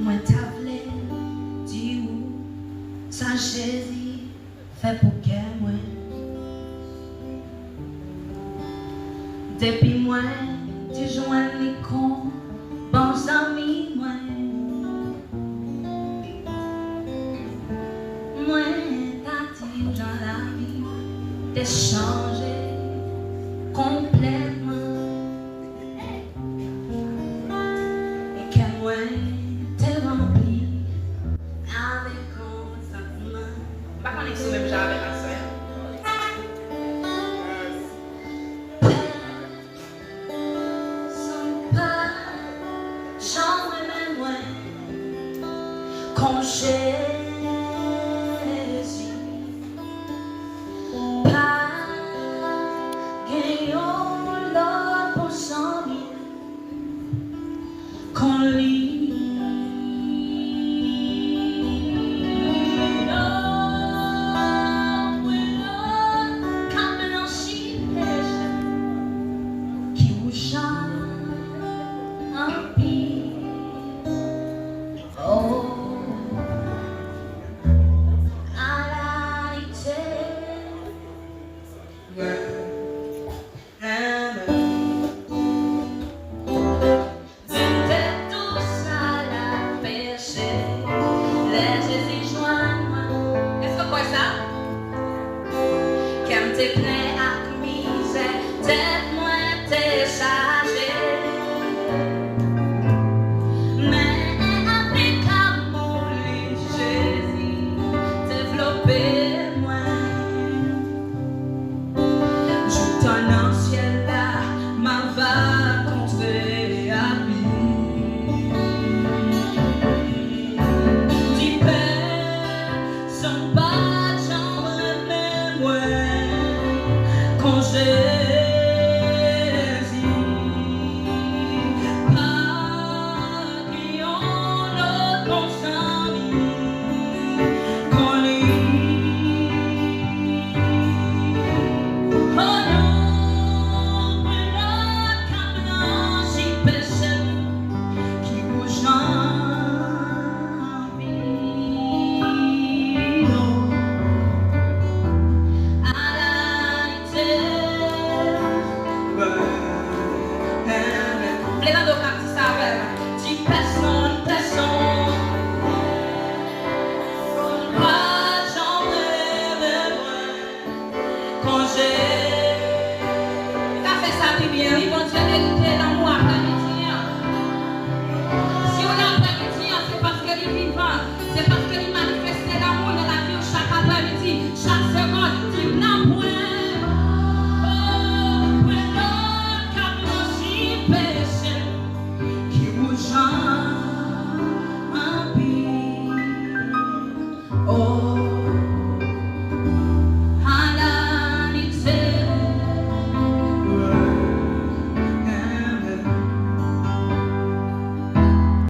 Moi t'avlé, dis où sa chérie fait pour qu'elle moi. Depuis moi, tu joins les cons, bons amis moi. Moi t'as dit dans la vie, t'es changé complètement. Et que moi t'es rempli avec consentement. Pas qu'on est sur le même genre avec ma soeur. Quand Jésus pas gagnant l'autre pour 100 000 qu'on lit. Qui vous chante un pire. Oh. T'es plein à misère, t'es moins t'es chargé. Mais avec amour, Jésus, développer moins. Je t'en ciel là, ma va construire à lui. Dis père, son pas j'en remets moins. Quand Jésus pas qui en a